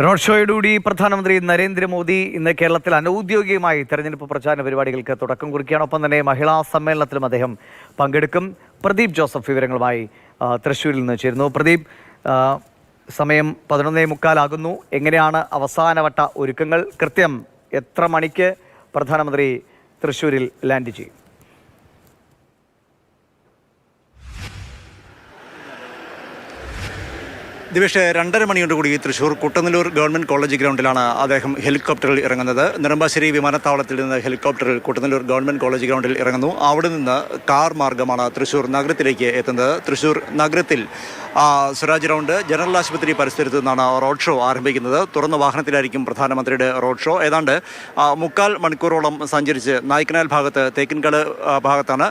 Road ഷോയോടുകൂടി പ്രധാനമന്ത്രി നരേന്ദ്രമോദി ഇന്ന് കേരളത്തിൽ അനൌദ്യോഗികമായി തെരഞ്ഞെടുപ്പ് പ്രചാരണ പരിപാടികൾക്ക് തുടക്കം കുറിക്കുകയാണ്. ഒപ്പം തന്നെ മഹിളാ സമ്മേളനത്തിലും അദ്ദേഹം പങ്കെടുക്കും. പ്രദീപ് ജോസഫ് വിവരങ്ങളുമായി തൃശ്ശൂരിൽ നിന്ന് ചേരുന്നു. പ്രദീപ്, സമയം 11:45 എങ്ങനെയാണ് അവസാനവട്ട ഒരുക്കങ്ങൾ? കൃത്യം എത്ര മണിക്ക് പ്രധാനമന്ത്രി തൃശ്ശൂരിൽ ലാൻഡ് ചെയ്യും? ദിവേഷ് 2:30 മണിയോടുകൂടി തൃശ്ശൂർ കുട്ടനല്ലൂർ ഗവൺമെൻറ് കോളേജ് ഗ്രൗണ്ടിലാണ് അദ്ദേഹം ഹെലികോപ്റ്ററിൽ ഇറങ്ങുന്നത്. നെടുമ്പാശ്ശേരി വിമാനത്താവളത്തിൽ നിന്ന് ഹെലികോപ്റ്ററിൽ കുട്ടനല്ലൂർ ഗവൺമെൻറ് കോളേജ് ഗ്രൗണ്ടിൽ ഇറങ്ങുന്നു. അവിടെ നിന്ന് കാർ മാർഗമാണ് തൃശ്ശൂർ നഗരത്തിലേക്ക് എത്തുന്നത്. തൃശ്ശൂർ നഗരത്തിൽ സ്വരാജ് റൗണ്ട് ജനറൽ ആശുപത്രി പരിസരത്ത് നിന്നാണ് റോഡ് ഷോ ആരംഭിക്കുന്നത്. തുറന്ന വാഹനത്തിലായിരിക്കും പ്രധാനമന്ത്രിയുടെ റോഡ് ഷോ. ഏതാണ്ട് 3/4 മണിക്കൂറോളം സഞ്ചരിച്ച് നായ്ക്കനാൽ ഭാഗത്ത് തേക്കിൻകാട് ഭാഗത്താണ്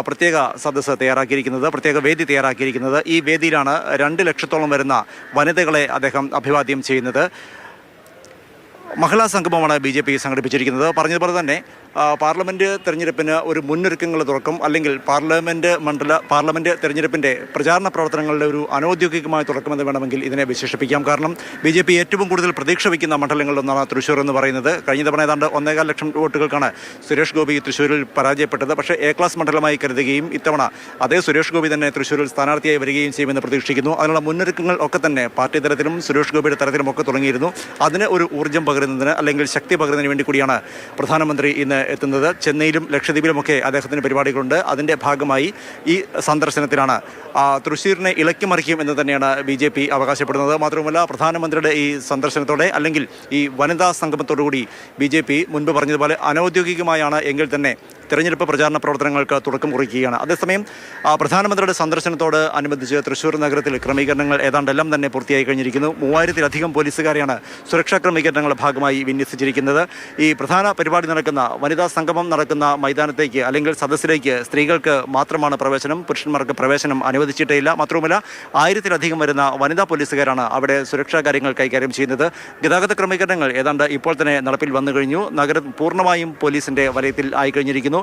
പ്രത്യേക സദസ്സ് തയ്യാറാക്കിയിരിക്കുന്നത്, പ്രത്യേക വേദി തയ്യാറാക്കിയിരിക്കുന്നത്. ഈ വേദിയിലാണ് 2 ലക്ഷത്തോളം വരുന്ന വനിതകളെ അദ്ദേഹം അഭിവാദ്യം ചെയ്യുന്നത്. മഹിളാ സംഗമമാണ് BJP സംഘടിപ്പിച്ചിരിക്കുന്നത്. പറഞ്ഞതുപോലെ തന്നെ പാർലമെൻറ്റ് തെരഞ്ഞെടുപ്പിന് ഒരു മുന്നൊരുക്കങ്ങൾ തുറക്കും, അല്ലെങ്കിൽ പാർലമെൻറ്റ് തെരഞ്ഞെടുപ്പിൻ്റെ പ്രചാരണ പ്രവർത്തനങ്ങളുടെ ഒരു അനൗദ്യോഗികമായ തുറക്കുമെന്ന് വേണമെങ്കിൽ ഇതിനെ വിശേഷിപ്പിക്കാം. കാരണം BJP ഏറ്റവും കൂടുതൽ പ്രതീക്ഷ വയ്ക്കുന്ന മണ്ഡലങ്ങളിലൊന്നാണ് തൃശ്ശൂർ എന്ന് പറയുന്നത്. കഴിഞ്ഞ തവണ ഏതാണ്ട് 1.25 ലക്ഷം വോട്ടുകൾക്കാണ് സുരേഷ് ഗോപി തൃശ്ശൂരിൽ പരാജയപ്പെട്ടത്. പക്ഷേ A ക്ലാസ് മണ്ഡലമായി കരുതുകയും ഇത്തവണ അതേ സുരേഷ് ഗോപി തന്നെ തൃശ്ശൂരിൽ സ്ഥാനാർത്ഥിയായി വരികയും ചെയ്യുമെന്ന് പ്രതീക്ഷിക്കുന്നു. അതിനുള്ള മുന്നൊരുക്കങ്ങൾ ഒക്കെ തന്നെ പാർട്ടി തലത്തിലും സുരേഷ് ഗോപിയുടെ തലത്തിലും ഒക്കെ തുടങ്ങിയിരുന്നു. അതിന് ഒരു ഊർജ്ജം പകരുന്നതിന്, അല്ലെങ്കിൽ ശക്തി പകരുന്നതിന് വേണ്ടി കൂടിയാണ് പ്രധാനമന്ത്രി ഇന്ന് എത്തുന്നത്. ചെന്നൈയിലും ലക്ഷദ്വീപിലുമൊക്കെ അദ്ദേഹത്തിന് പരിപാടികളുണ്ട്. അതിൻ്റെ ഭാഗമായി ഈ സന്ദർശനത്തിലാണ് തൃശ്ശൂരിനെ ഇളക്കിമറിക്കും എന്ന് തന്നെയാണ് BJP അവകാശപ്പെടുന്നത്. മാത്രവുമല്ല, പ്രധാനമന്ത്രിയുടെ ഈ സന്ദർശനത്തോടെ, അല്ലെങ്കിൽ ഈ വനിതാ സംഗമത്തോടുകൂടി BJP മുൻപ് പറഞ്ഞതുപോലെ അനൗദ്യോഗികമായാണ് എങ്കിൽ തന്നെ തെരഞ്ഞെടുപ്പ് പ്രചാരണ പ്രവർത്തനങ്ങൾക്ക് തുടക്കം കുറിക്കുകയാണ്. അതേസമയം പ്രധാനമന്ത്രിയുടെ സന്ദർശനത്തോട് അനുബന്ധിച്ച് തൃശ്ശൂർ നഗരത്തിൽ ക്രമീകരണങ്ങൾ ഏതാണ്ടെല്ലാം തന്നെ പൂർത്തിയായി കഴിഞ്ഞിരിക്കുന്നു. 3000-ലധികം പോലീസുകാരെയാണ് സുരക്ഷാ ക്രമീകരണങ്ങളുടെ ഭാഗമായി വിന്യസിച്ചിരിക്കുന്നത്. ഈ പ്രധാന പരിപാടി നടക്കുന്ന, വനിതാ സംഗമം നടക്കുന്ന മൈതാനത്തേക്ക്, അല്ലെങ്കിൽ സദസ്സിലേക്ക് സ്ത്രീകൾക്ക് മാത്രമാണ് പ്രവേശനം, പുരുഷന്മാർക്ക് പ്രവേശനം അനുവദിച്ചിട്ടേയില്ല. മാത്രവുമല്ല, 1000-ലധികം വരുന്ന വനിതാ പോലീസുകാരാണ് അവിടെ സുരക്ഷാ കാര്യങ്ങൾ കൈകാര്യം ചെയ്യുന്നത്. ഗതാഗത ക്രമീകരണങ്ങൾ ഏതാണ്ട് ഇപ്പോൾ തന്നെ നടപ്പിൽ വന്നു കഴിഞ്ഞു. നഗരം പൂർണ്ണമായും പോലീസിൻ്റെ വലയത്തിൽ ആയിക്കഴിഞ്ഞിരിക്കുന്നു.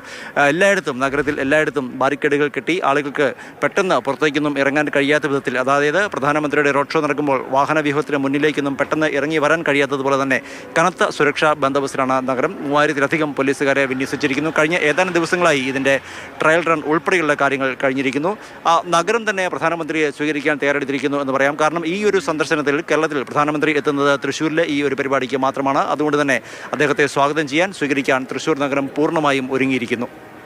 നഗരത്തിൽ എല്ലായിടത്തും ബാരിക്കേഡുകൾ കെട്ടി ആളുകൾക്ക് പെട്ടെന്ന് പുറത്തേക്കൊന്നും ഇറങ്ങാൻ കഴിയാത്ത വിധത്തിൽ, അതായത് പ്രധാനമന്ത്രിയുടെ റോഡ് ഷോ നടക്കുമ്പോൾ വാഹന വ്യൂഹത്തിന് മുന്നിലേക്കൊന്നും പെട്ടെന്ന് ഇറങ്ങി വരാൻ കഴിയാത്തതുപോലെ തന്നെ കനത്ത സുരക്ഷാ ബന്ദോബസ്തിലാണ് നഗരം. 3000-ലധികം പോലീസുകാരെ വിന്യസിച്ചിരിക്കുന്നു. കഴിഞ്ഞ ഏതാനും ദിവസങ്ങളായി ഇതിൻ്റെ ട്രയൽ റൺ ഉൾപ്പെടെയുള്ള കാര്യങ്ങൾ കഴിഞ്ഞിരിക്കുന്നു. നഗരം തന്നെ പ്രധാനമന്ത്രിയെ സ്വീകരിക്കാൻ തയ്യാറെടുത്തിരിക്കുന്നു എന്ന് പറയാം. കാരണം ഈ ഒരു സന്ദർശനത്തിൽ കേരളത്തിൽ പ്രധാനമന്ത്രി എത്തുന്നത് തൃശ്ശൂരിലെ ഈ ഒരു പരിപാടിക്ക് മാത്രമാണ്. അതുകൊണ്ട് തന്നെ അദ്ദേഹത്തെ സ്വീകരിക്കാൻ തൃശ്ശൂർ നഗരം പൂർണ്ണമായും ഒരുങ്ങിയിരിക്കുന്നു.